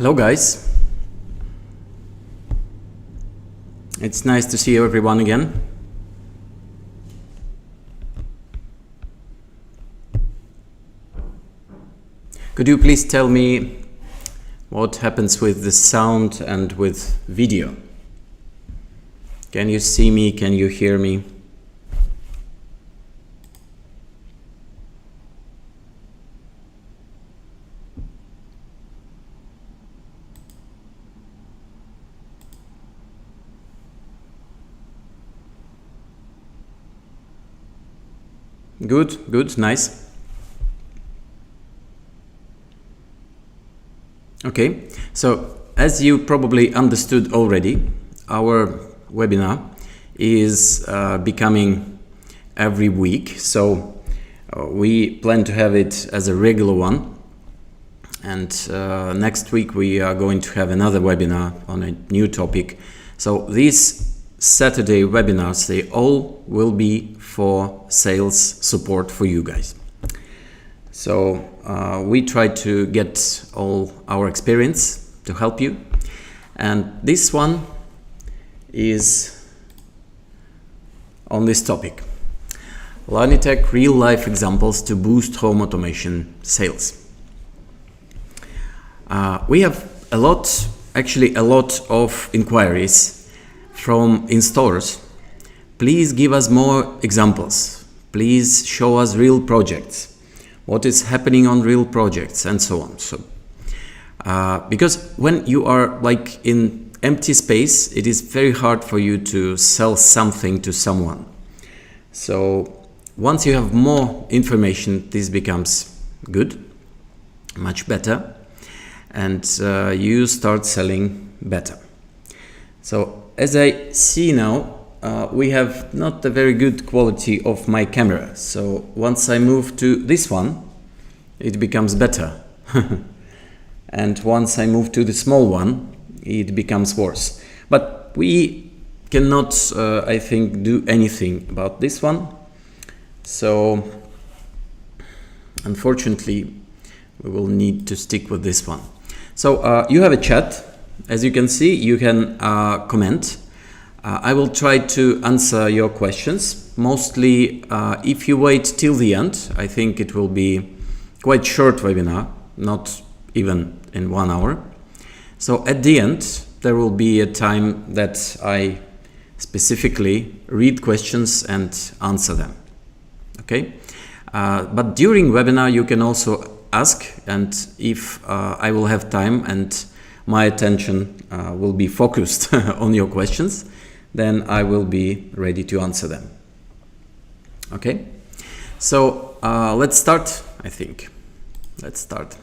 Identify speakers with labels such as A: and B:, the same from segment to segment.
A: Hello guys, it's nice to see everyone again. Could you please tell me what happens with the sound and with video? Can you see me? Can you hear me? Good, nice. Okay, so as you probably understood already, our webinar is becoming every week. So we plan to have it as a regular one. And next week we are going to have another webinar on a new topic. So these Saturday webinars, they all will be for sales support for you guys. So we try to get all our experience to help you. And this one is on this topic. Lanitech real life examples to boost home automation sales. We have a lot of inquiries from installers. Please give us more examples. Please show us real projects. What is happening on real projects and so on. So, because when you are like in empty space, it is very hard for you to sell something to someone. So once you have more information, this becomes good, much better, and you start selling better. So as I see now, we have not a very good quality of my camera. So once I move to this one, it becomes better. And once I move to the small one, it becomes worse. But we cannot, I think, do anything about this one. So unfortunately, we will need to stick with this one. So you have a chat. As you can see, you can comment. I will try to answer your questions. Mostly, if you wait till the end, I think it will be quite short webinar, not even in 1 hour. So at the end, there will be a time that I specifically read questions and answer them. Okay? But during webinar, you can also ask, and if I will have time and my attention will be focused on your questions, then I will be ready to answer them. Okay? So let's start, I think. Let's start.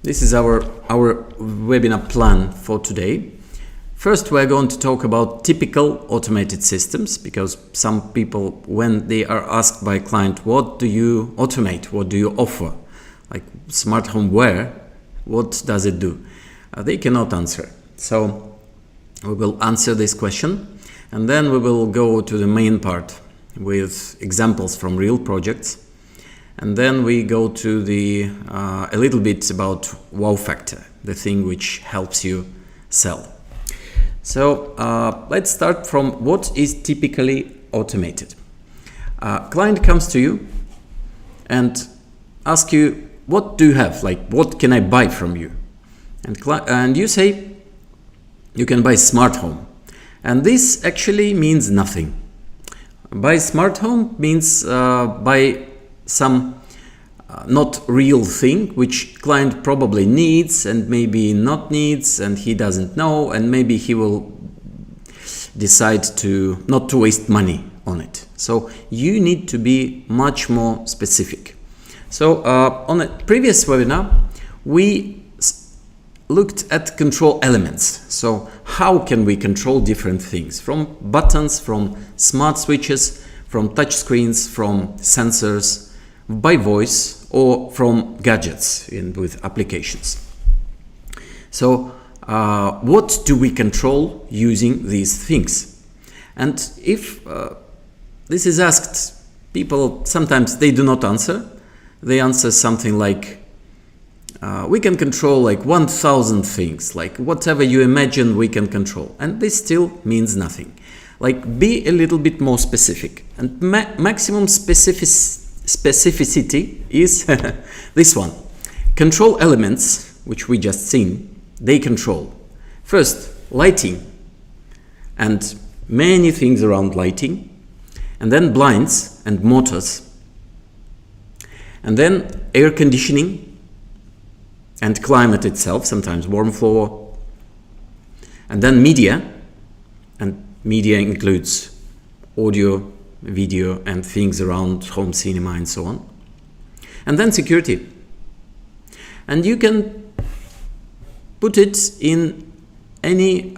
A: This is our webinar plan for today. First, we're going to talk about typical automated systems, because some people, when they are asked by a client, what do you automate? What do you offer? Like smart home where? What does it do? They cannot answer. So we will answer this question, and then we will go to the main part with examples from real projects. And then we go to the a little bit about wow factor, the thing which helps you sell. So let's start from what is typically automated. Client comes to you and asks you, what do you have? Like, what can I buy from you? And you say, you can buy smart home. And this actually means nothing. Buy smart home means buy some not real thing which client probably needs and maybe not needs, and he doesn't know, and maybe he will decide to not to waste money on it. So you need to be much more specific. So on a previous webinar, we looked at control elements. So how can we control different things, from buttons, from smart switches, from touch screens, from sensors, by voice, or from gadgets with applications. So what do we control using these things? And if this is asked, people sometimes they do not answer. They answer something like we can control like 1,000 things, like whatever you imagine we can control, and this still means nothing. Like, be a little bit more specific, and maximum specificity is this one. Control elements, which we just seen, they control first lighting and many things around lighting, and then blinds and motors, and then air conditioning and climate itself, sometimes warm floor, and then media, and media includes audio, video, and things around home cinema and so on, and then security. And you can put it in any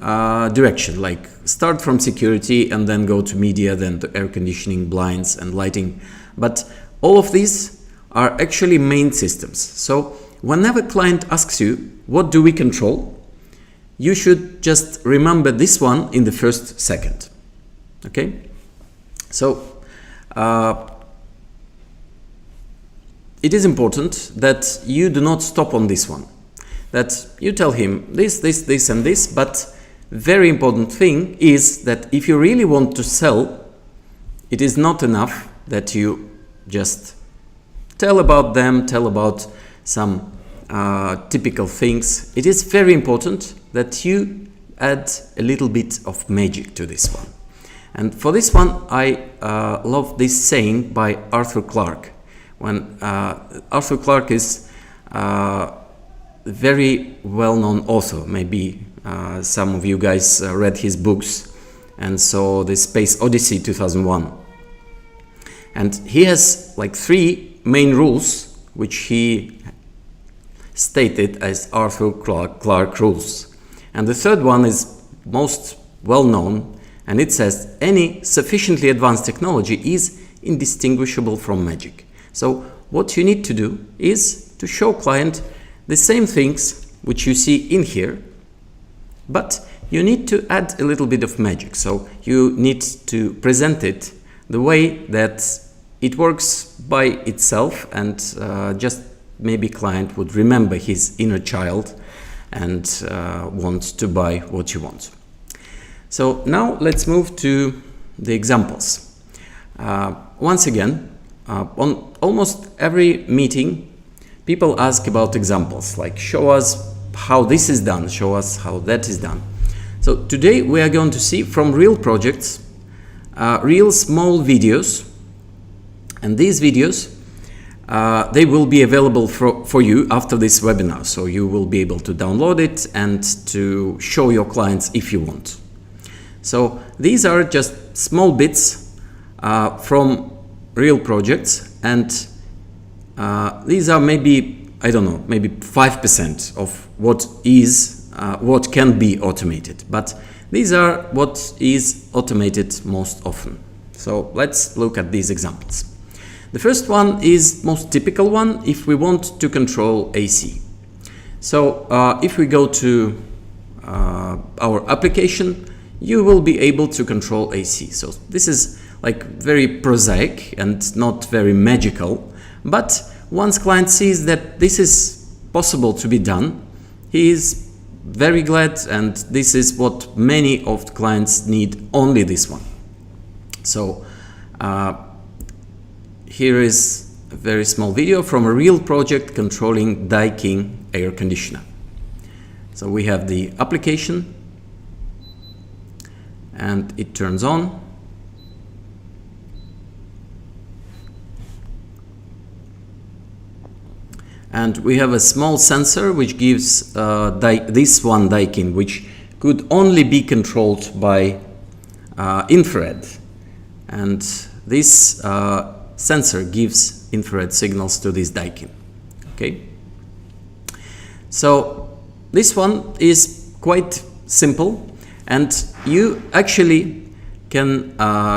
A: direction, like start from security and then go to media, then to air conditioning, blinds, and lighting. But all of these are actually main systems. So whenever client asks you, what do we control? You should just remember this one in the first second. Okay? So it is important that you do not stop on this one. That you tell him this, and this, but very important thing is that if you really want to sell, it is not enough that you just tell about them, tell about some typical things. It is very important that you add a little bit of magic to this one. And for this one, I love this saying by Arthur Clarke. When Arthur Clarke is very well-known author. Maybe some of you guys read his books and saw the Space Odyssey 2001. And he has like 3 main rules which he stated as Arthur Clarke rules. And the third one is most well-known, and it says any sufficiently advanced technology is indistinguishable from magic. So what you need to do is to show client the same things which you see in here, but you need to add a little bit of magic. So you need to present it the way that it works by itself, and just maybe client would remember his inner child and want to buy what you want. So now let's move to the examples. Once again, on almost every meeting, people ask about examples, like show us how this is done, show us how that is done. So today we are going to see from real projects, real small videos, and these videos, they will be available for you after this webinar. So you will be able to download it and to show your clients if you want. So these are just small bits from real projects, and these are maybe, I don't know, maybe 5% of what can be automated, but these are what is automated most often. So let's look at these examples. The first one is most typical one if we want to control AC. So if we go to our application, you will be able to control AC. So this is like very prosaic and not very magical, but once client sees that this is possible to be done, he is very glad, and this is what many of the clients need, only this one. So here is a very small video from a real project controlling Daikin air conditioner. So we have the application and it turns on. And we have a small sensor which gives this one Daikin, which could only be controlled by infrared. And this sensor gives infrared signals to this Daikin. Okay. So this one is quite simple, and you actually can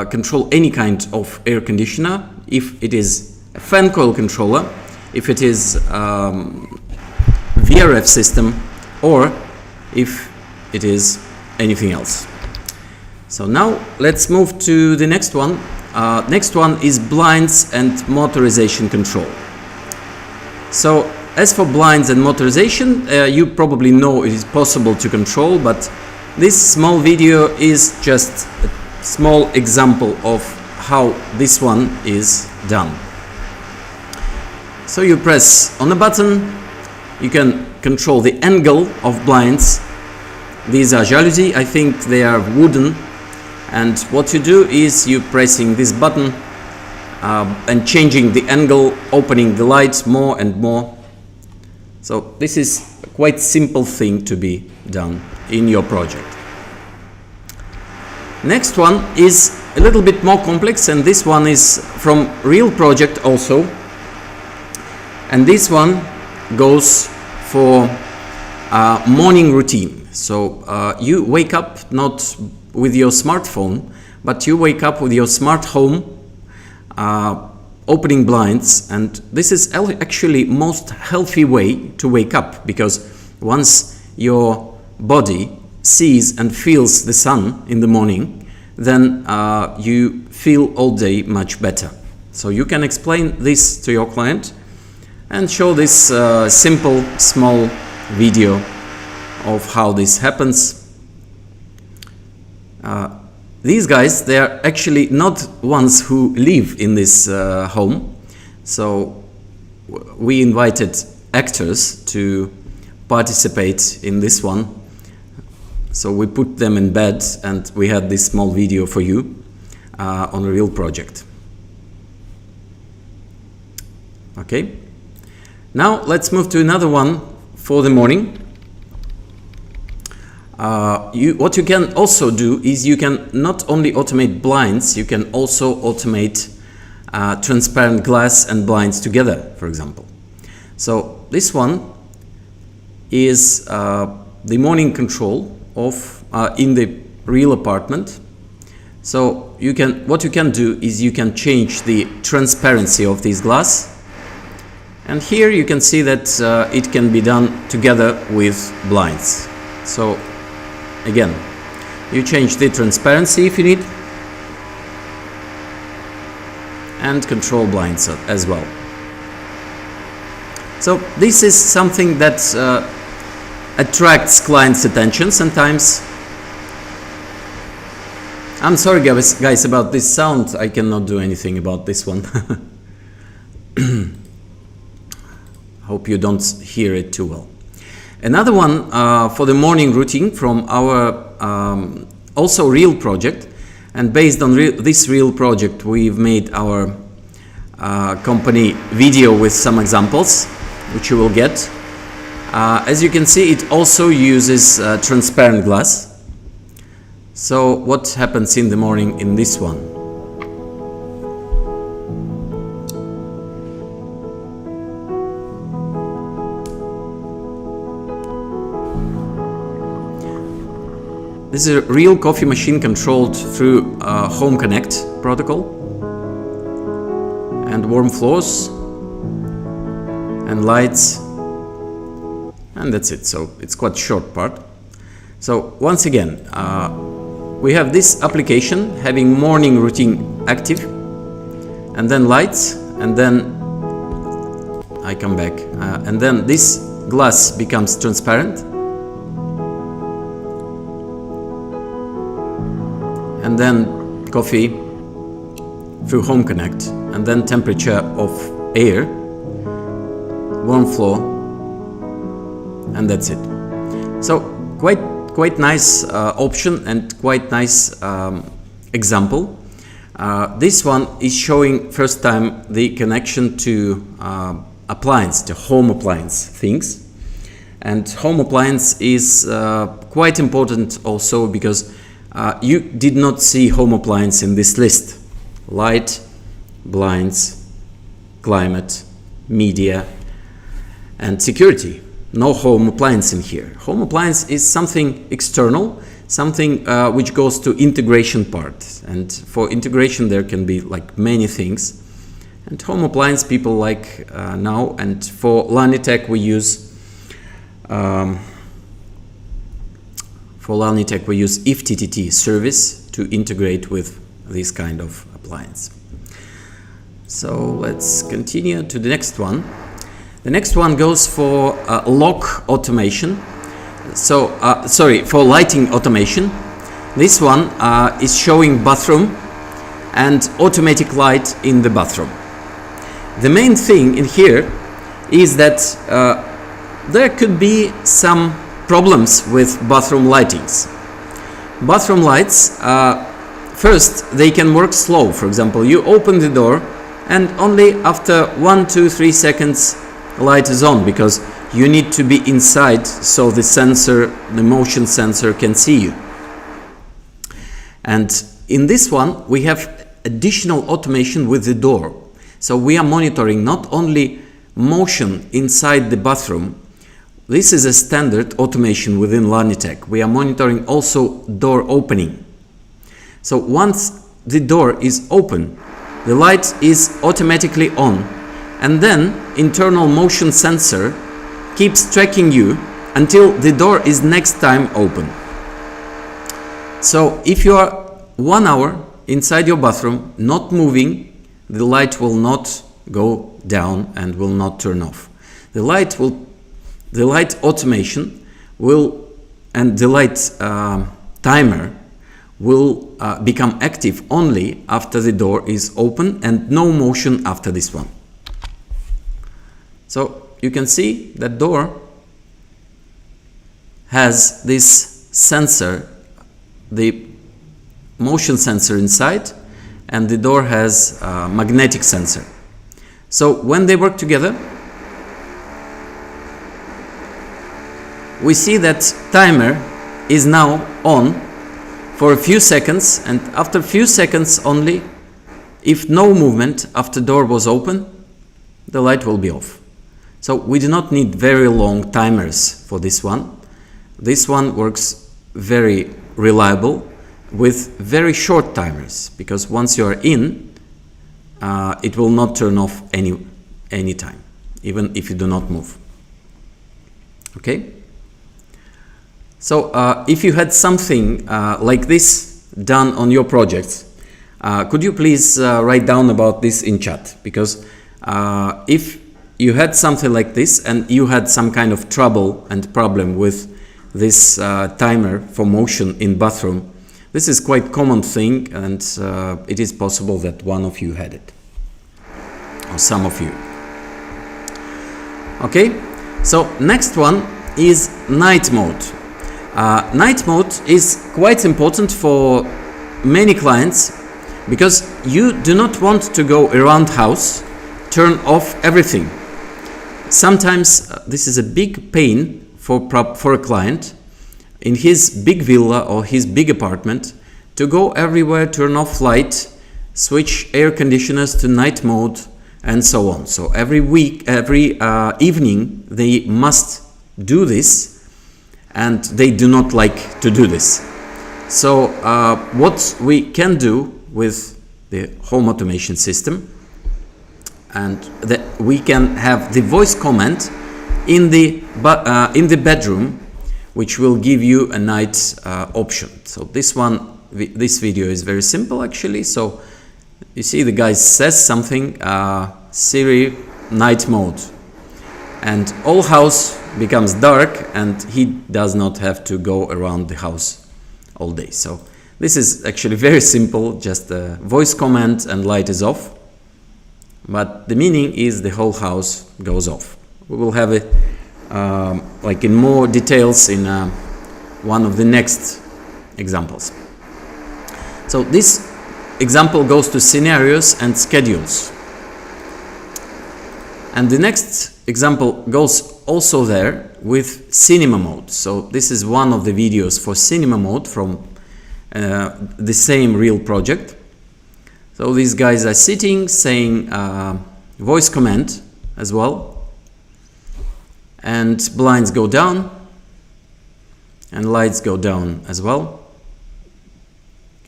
A: control any kind of air conditioner, if it is a fan coil controller, if it is VRF system, or if it is anything else. So now let's move to the next one. Next one is blinds and motorization control. So As for blinds and motorization, you probably know it is possible to control, but this small video is just a small example of how this one is done. So you press on a button, you can control the angle of blinds. These are jalousies, I think they are wooden, and what you do is you pressing this button and changing the angle, opening the light more and more. So this is a quite simple thing to be done in your project. Next one is a little bit more complex, and this one is from real project also. And this one goes for morning routine. So you wake up not with your smartphone, but you wake up with your smart home, opening blinds, and this is actually most healthy way to wake up, because once your body sees and feels the sun in the morning, then you feel all day much better. So you can explain this to your client and show this simple small video of how this happens. These guys, they are actually not ones who live in this home. So we invited actors to participate in this one. So we put them in bed and we had this small video for you on a real project. Okay. Now let's move to another one for the morning. What you can also do is you can not only automate blinds, you can also automate transparent glass and blinds together, for example. So this one is the morning control of in the real apartment. So what you can do is you can change the transparency of this glass. And here you can see that it can be done together with blinds. So again, you change the transparency if you need, and control blinds as well. So this is something that attracts clients' attention sometimes. I'm sorry guys about this sound, I cannot do anything about this one. Hope you don't hear it too well. Another one for the morning routine from our also real project, and based on this real project we've made our company video with some examples which you will get. As you can see, it also uses transparent glass. So what happens in the morning in this one? This is a real coffee machine controlled through Home Connect protocol, and warm floors and lights, and that's it. So it's quite short part. So once again, we have this application having morning routine active, and then lights, and then I come back, and then this glass becomes transparent. And then coffee through Home Connect, and then temperature of air, warm floor, and that's it. So quite nice option and quite nice example. This one is showing first time the connection to appliance, to home appliance things. And home appliance is quite important also because you did not see home appliance in this list. Light, blinds, climate, media, and security. No home appliance in here. Home appliance is something external, something which goes to integration part. And for integration there can be like many things. And home appliance people like now, and for Lanitech we use IFTTT service to integrate with this kind of appliance. So let's continue to the next one. The next one goes for lock automation. So, for lighting automation. This one is showing bathroom and automatic light in the bathroom. The main thing in here is that there could be some problems with bathroom lightings. Bathroom lights, first they can work slow. For example, you open the door and only after 1, 2, 3 seconds light is on, because you need to be inside so the sensor, the motion sensor, can see you. And in this one we have additional automation with the door. So we are monitoring not only motion inside the bathroom. This is a standard automation within Lanitech. We are monitoring also door opening. So once the door is open, the light is automatically on, and then internal motion sensor keeps tracking you until the door is next time open. So if you are 1 hour inside your bathroom not moving, the light will not go down and will not turn off. The light automation will, and the light timer will become active only after the door is open, and no motion after this one. So you can see that door has this sensor, the motion sensor inside, and the door has a magnetic sensor. So when they work together, we see that timer is now on for a few seconds, and after a few seconds only, if no movement after door was open, the light will be off. So we do not need very long timers for this one. This one works very reliable with very short timers, because once you are in, it will not turn off any time, even if you do not move. Okay? So if you had something like this done on your projects, could you please write down about this in chat? Because if you had something like this and you had some kind of trouble and problem with this timer for motion in bathroom, this is quite common thing, and it is possible that one of you had it, or some of you. Okay, so next one is night mode. Night mode is quite important for many clients, because you do not want to go around house, turn off everything. Sometimes this is a big pain for a client in his big villa or his big apartment, to go everywhere, turn off light, switch air conditioners to night mode, and so on. So every evening they must do this, and they do not like to do this. So what we can do with the home automation system, and we can have the voice command in the bedroom, which will give you a night option. So this video is very simple actually. So you see the guy says something, Siri night mode, and all house becomes dark, and he does not have to go around the house all day. So this is actually very simple, just a voice command and light is off, but the meaning is the whole house goes off. We will have it like in more details in one of the next examples. So this example goes to scenarios and schedules, and the next example goes also there with cinema mode. So this is one of the videos for cinema mode from the same real project. So these guys are sitting, saying voice command as well, and blinds go down and lights go down as well,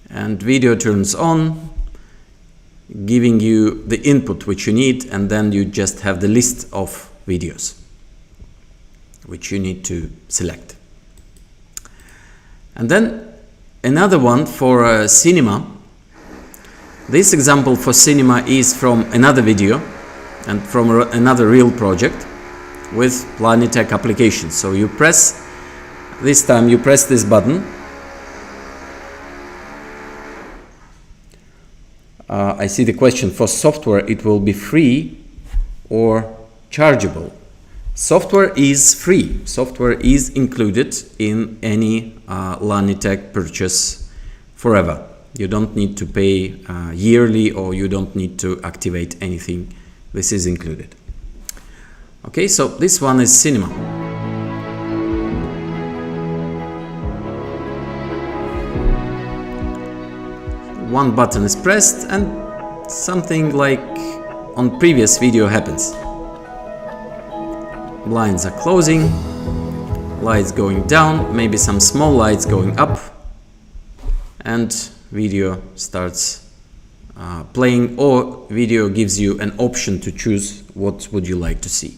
A: and video turns on, giving you the input which you need, and then you just have the list of videos which you need to select. And then another one for cinema. This example for cinema is from another video and from another real project. with Planitech application. So you press, this time you press this button. I see the question, for software it will be free or chargeable. Software is free. Software is included in any Planitech purchase forever. You don't need to pay yearly, or you don't need to activate anything. This is included. Okay, so this one is cinema. One button is pressed and something like on previous video happens. Blinds are closing, lights going down, maybe some small lights going up, and video starts playing, or video gives you an option to choose what would you like to see.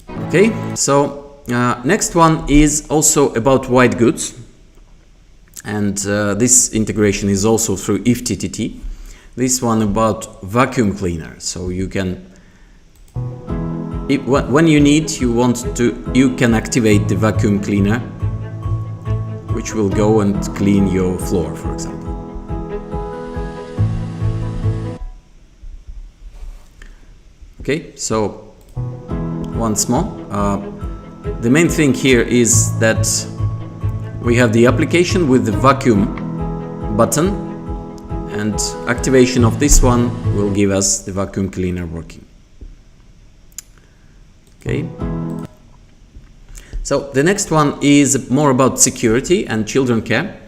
A: Okay, so next one is also about white goods, and this integration is also through IFTTT. This one about vacuum cleaner, so you can, when you need, you can activate the vacuum cleaner, which will go and clean your floor, for example. Okay, so once more, the main thing here is that we have the application with the vacuum button, and activation of this one will give us the vacuum cleaner working. Okay. So the next one is more about security and children care.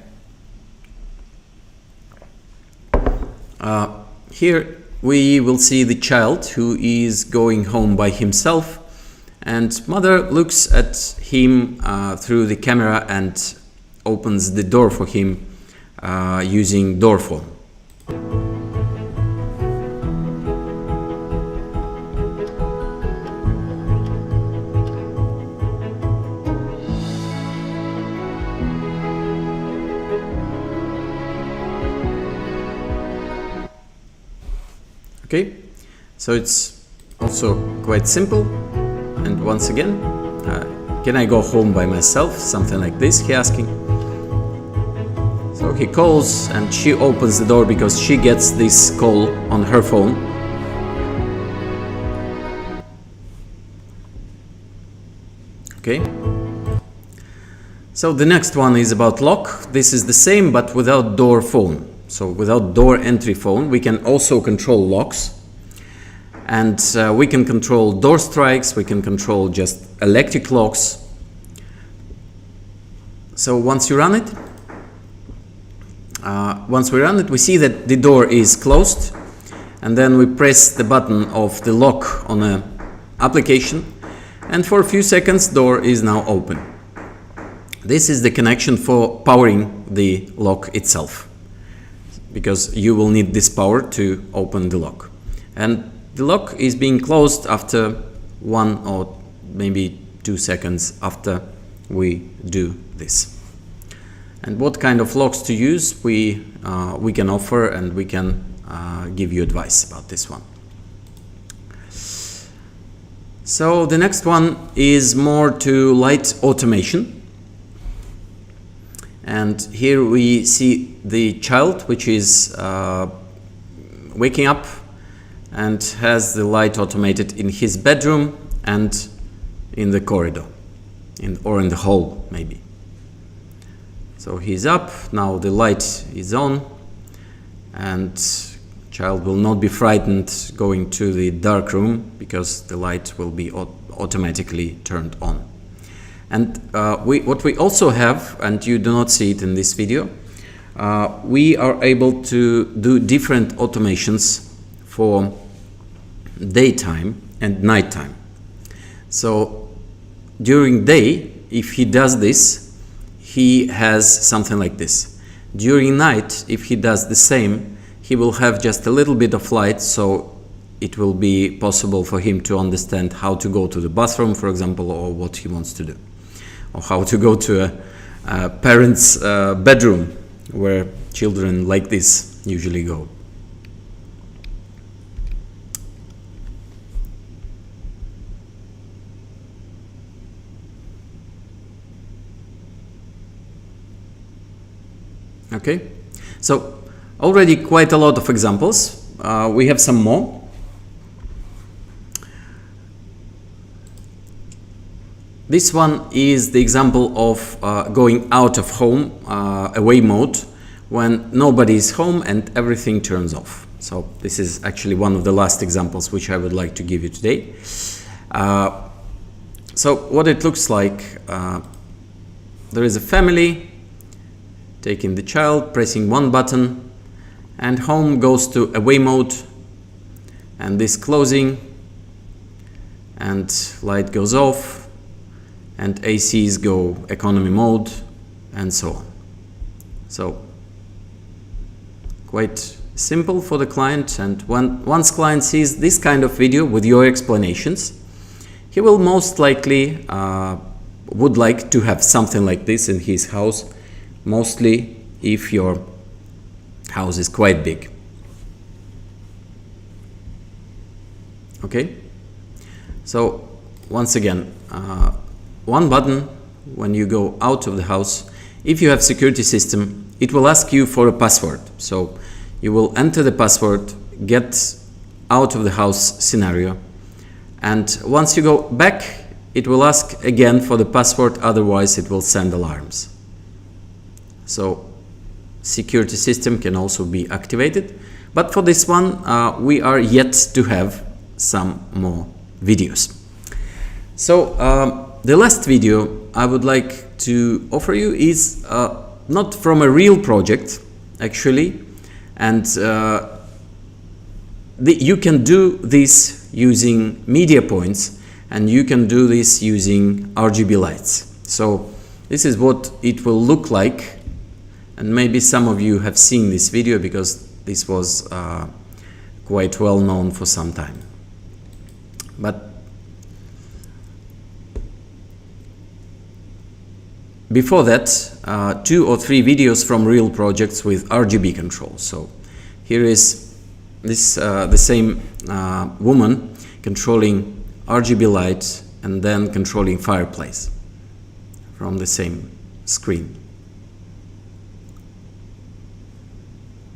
A: Here we will see the child who is going home by himself, and mother looks at him through the camera and opens the door for him using door phone. Okay, so it's also quite simple. And once again, can I go home by myself? Something like this, he asking. So he calls and she opens the door because she gets this call on her phone. Okay. So the next one is about lock. This is the same but without door phone. So without door entry phone, we can also control locks. And we can control door strikes, we can control just electric locks. So once we run it, we see that the door is closed, and then we press the button of the lock on an application, and for a few seconds door is now open. This is the connection for powering the lock itself, because you will need this power to open the lock. And the lock is being closed after 1 or maybe 2 seconds after we do this. And what kind of locks to use, we can offer, and we can give you advice about this one. So the next one is more to light automation. And here we see the child, which is waking up and has the light automated in his bedroom and in the corridor, or in the hall maybe. So he's up, now the light is on, and child will not be frightened going to the dark room because the light will be automatically turned on. And what we also have, and you do not see it in this video, we are able to do different automations for daytime and nighttime. So during day, if he does this, he has something like this. During night, if he does the same, he will have just a little bit of light, so it will be possible for him to understand how to go to the bathroom, for example, or what he wants to do, or how to go to a parent's bedroom, where children like this usually go. Okay, so already quite a lot of examples. We have some more. This one is the example of going out of home, away mode, when nobody is home and everything turns off. So this is actually one of the last examples which I would like to give you today. So what it looks like, there is a family taking the child, pressing one button, and home goes to away mode, and this closing, and light goes off, and ACs go economy mode, and so on. So quite simple for the client, and once client sees this kind of video with your explanations, he will most likely would like to have something like this in his house, mostly if your house is quite big. Okay, so once again, one button when you go out of the house. If you have security system, it will ask you for a password. So you will enter the password, get out of the house scenario, and once you go back, it will ask again for the password, otherwise it will send alarms. So security system can also be activated, but for this one we are yet to have some more videos. So the last video I would like to offer you is not from a real project actually, and you can do this using media points, and you can do this using RGB lights. So this is what it will look like, and maybe some of you have seen this video because this was quite well known for some time. But before that, 2 or 3 videos from real projects with RGB control. So here is this the same woman controlling RGB light and then controlling fireplace from the same screen.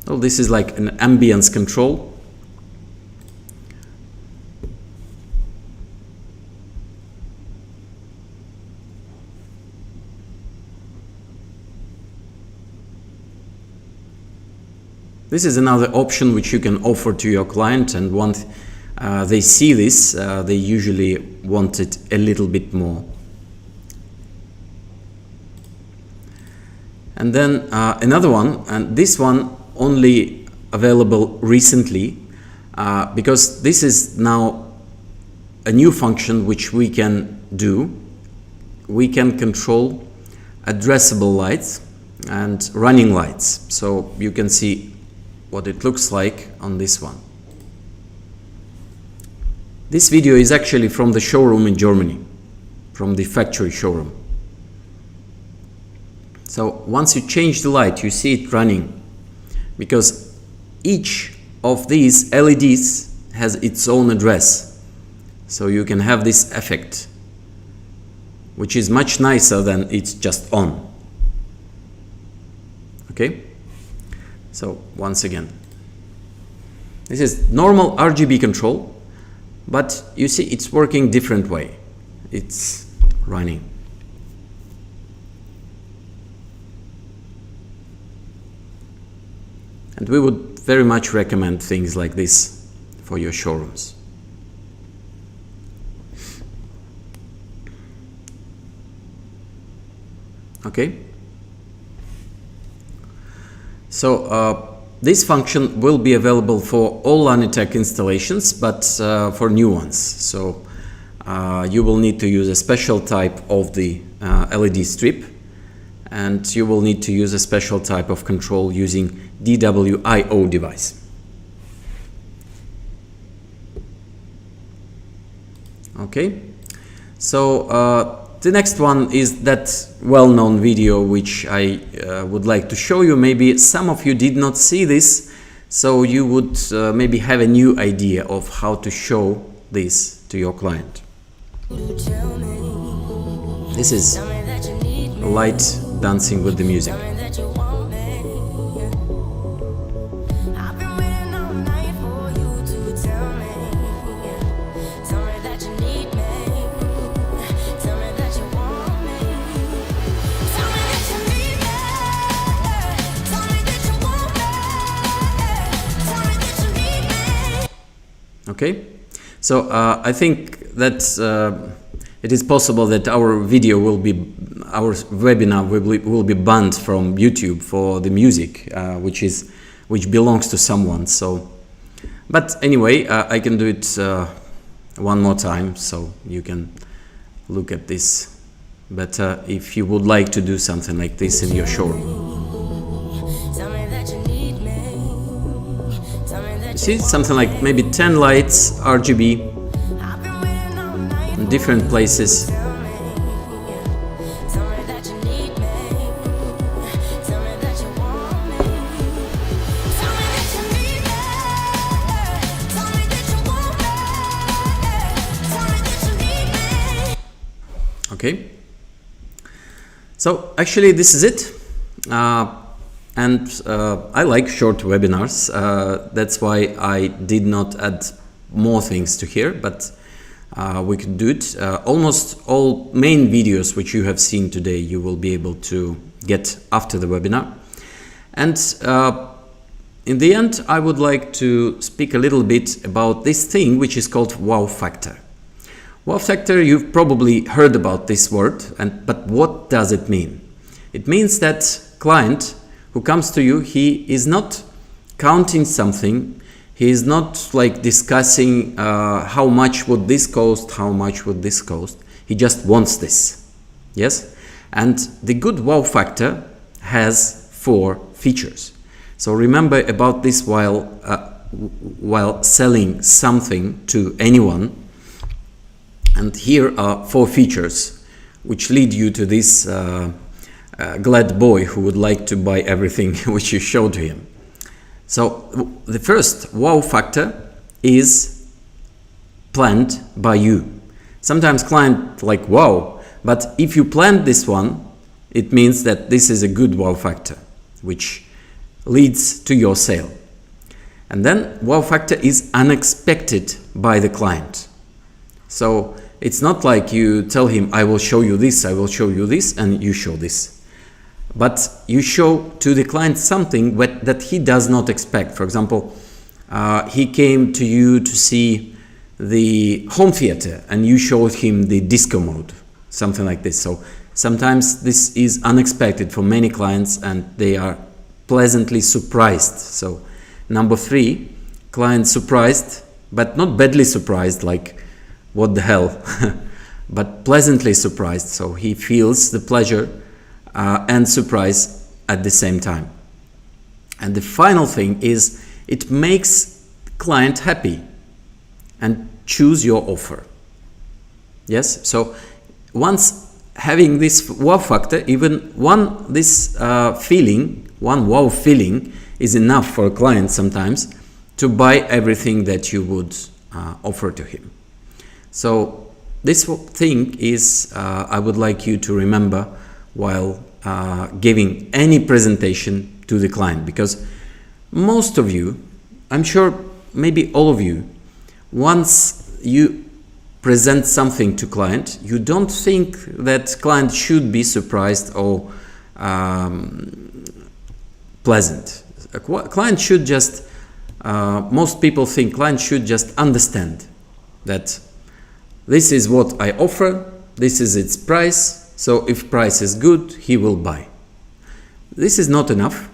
A: So this is like an ambience control. This is another option which you can offer to your client, and once they see this, they usually want it a little bit more. And then another one, and this one only available recently, because this is now a new function which we can do. We can control addressable lights and running lights. So you can see what it looks like on this one. This video is actually from the showroom in Germany, from the factory showroom. So once you change the light, you see it running, because each of these LEDs has its own address. So you can have this effect, which is much nicer than it's just on. Okay? So once again, this is normal RGB control, but you see it's working different way. It's running. And we would very much recommend things like this for your showrooms. Okay? So this function will be available for all Lanitech installations, but for new ones. So you will need to use a special type of the LED strip, and you will need to use a special type of control using DWI-O device. Okay, so the next one is that well-known video which I would like to show you. Maybe some of you did not see this, so you would maybe have a new idea of how to show this to your client. This is light dancing with the music. Okay, so I think that it is possible that our webinar will be banned from YouTube for the music, which belongs to someone. So, but anyway, I can do it one more time, so you can look at this better if you would like to do something like this in your showroom. See, something like maybe 10 lights RGB in different places. Okay, so actually this is it. And I like short webinars, that's why I did not add more things to here, but we could do it. Almost all main videos which you have seen today you will be able to get after the webinar. And in the end I would like to speak a little bit about this thing which is called wow factor. Wow factor, you've probably heard about this word, but what does it mean? It means that client who comes to you, he is not counting something, he is not like discussing how much would this cost, how much would this cost, he just wants this, yes? And the good wow factor has 4 features. So remember about this while selling something to anyone, and here are 4 features which lead you to this glad boy who would like to buy everything which you show to him. So the first wow factor is planned by you. Sometimes client like wow, but if you planned this one, it means that this is a good wow factor which leads to your sale. And then wow factor is unexpected by the client. So it's not like you tell him, I will show you this, I will show you this, and you show this. But you show to the client something that he does not expect. For example, he came to you to see the home theater and you showed him the disco mode, something like this. So sometimes this is unexpected for many clients and they are pleasantly surprised. So number 3, client surprised, but not badly surprised like what the hell, but pleasantly surprised. So he feels the pleasure and surprise at the same time. And the final thing is it makes client happy and choose your offer. Yes, so once having this wow factor, even one wow feeling is enough for a client sometimes to buy everything that you would offer to him. So this thing is I would like you to remember while giving any presentation to the client, because most of you, I'm sure maybe all of you, once you present something to client, you don't think that client should be surprised or pleasant. A client should just, most people think client should just understand that this is what I offer, this is its price, so if price is good, he will buy. This is not enough.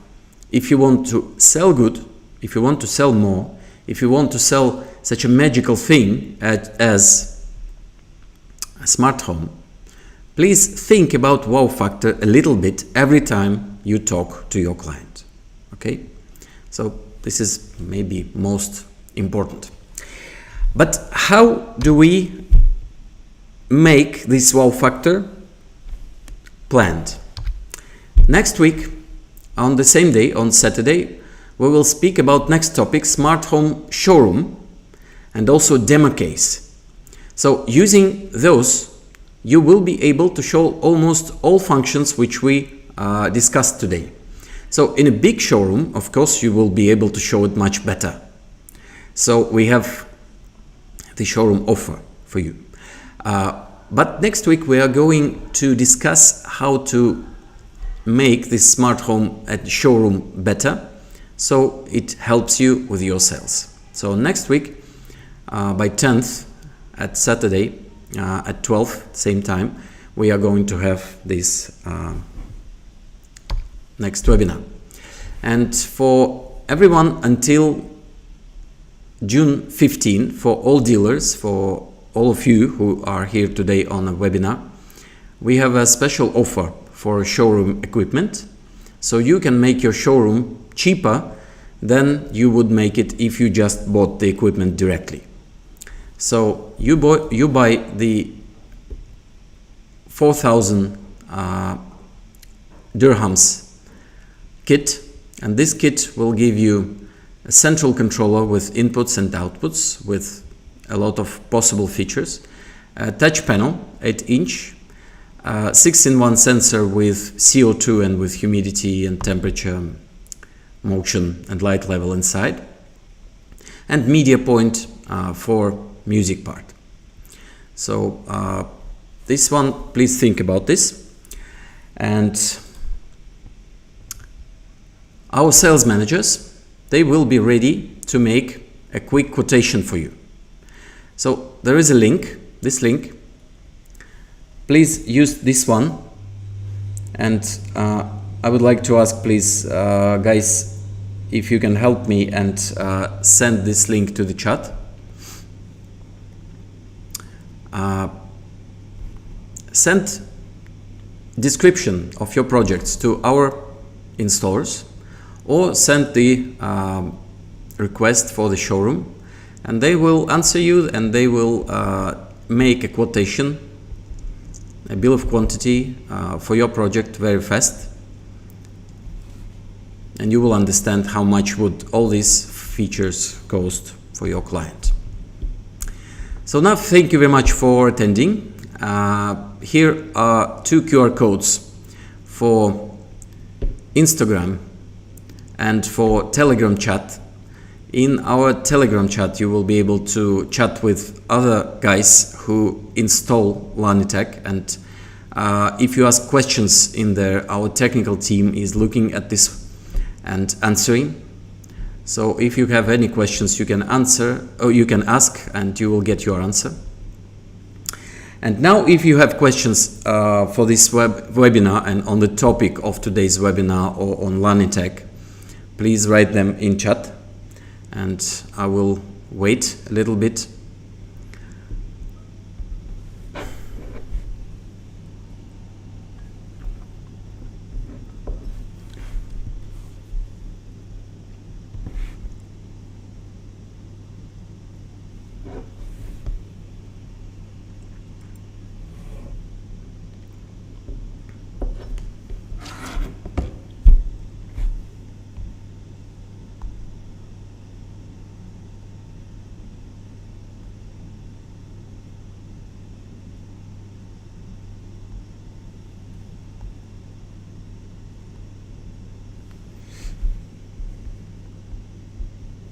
A: If you want to sell good, if you want to sell more, if you want to sell such a magical thing as a smart home, please think about wow factor a little bit every time you talk to your client. Okay? So this is maybe most important. But how do we make this wow factor planned? Next week, on the same day, on Saturday, we will speak about next topic, smart home showroom, and also demo case. So using those, you will be able to show almost all functions which we discussed today. So in a big showroom, of course, you will be able to show it much better. So we have the showroom offer for you. But next week we are going to discuss how to make this smart home at showroom better, so it helps you with your sales. So next week by 10th at Saturday at 12, same time, we are going to have this next webinar. And for everyone until June 15, for all dealers, for all of you who are here today on a webinar, we have a special offer for showroom equipment. So you can make your showroom cheaper than you would make it if you just bought the equipment directly. So you buy the 4,000 dirhams kit, and this kit will give you a central controller with inputs and outputs with a lot of possible features, a touch panel 8-inch, 6-in-1 sensor with CO2 and with humidity and temperature, motion and light level inside, and media point for music part. So this one, please think about this. And our sales managers, they will be ready to make a quick quotation for you. So there is a link, this link. Please use this one, and I would like to ask, please, guys, if you can help me and send this link to the chat. Send description of your projects to our installers, or send the request for the showroom, and they will answer you, and they will make a quotation, a bill of quantity for your project very fast, and you will understand how much would all these features cost for your client. So now, thank you very much for attending. Here are 2 QR codes for Instagram and for Telegram chat. In our Telegram chat, you will be able to chat with other guys who install Lanitech, and if you ask questions in there, our technical team is looking at this and answering. So if you have any questions, you can answer, or you can ask, and you will get your answer. And now, if you have questions for this webinar and on the topic of today's webinar or on Lanitech, please write them in chat, and I will wait a little bit.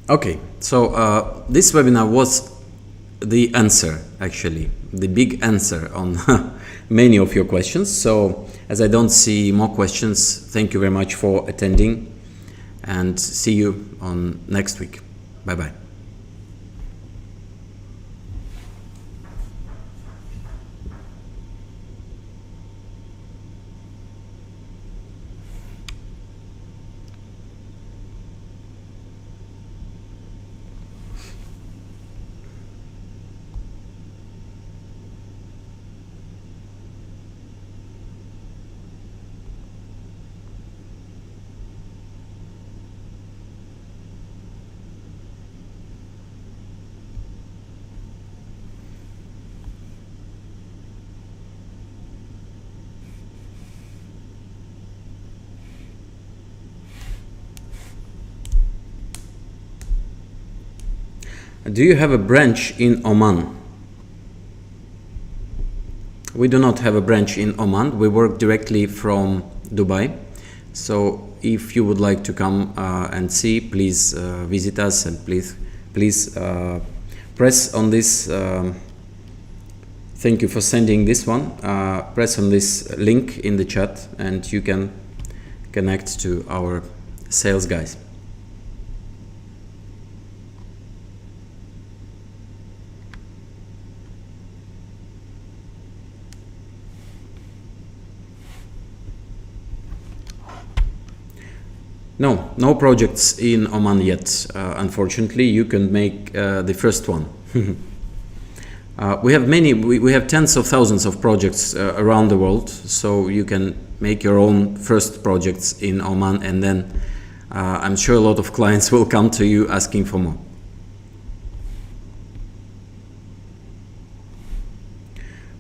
A: Okay, so this webinar was the answer, actually, the big answer on many of your questions. So as I don't see more questions, thank you very much for attending, and see you on next week. Bye-bye. Do you have a branch in Oman? We do not have a branch in Oman. We work directly from Dubai. So if you would like to come and see, please visit us, and please press on this. Thank you for sending this one. Press on this link in the chat, and you can connect to our sales guys. No, no projects in Oman yet. Unfortunately, you can make the first one. We have many. We have tens of thousands of projects around the world, so you can make your own first projects in Oman, and then I'm sure a lot of clients will come to you asking for more.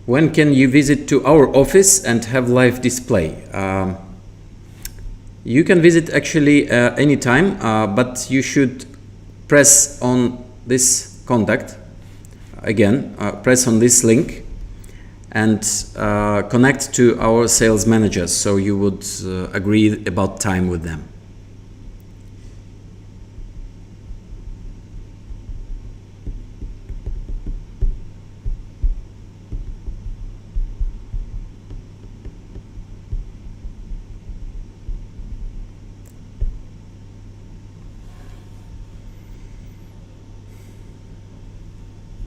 A: When can you visit to our office and have live display? You can visit actually anytime, but you should press on this contact. Again, press on this link and connect to our sales managers, so you would agree about time with them.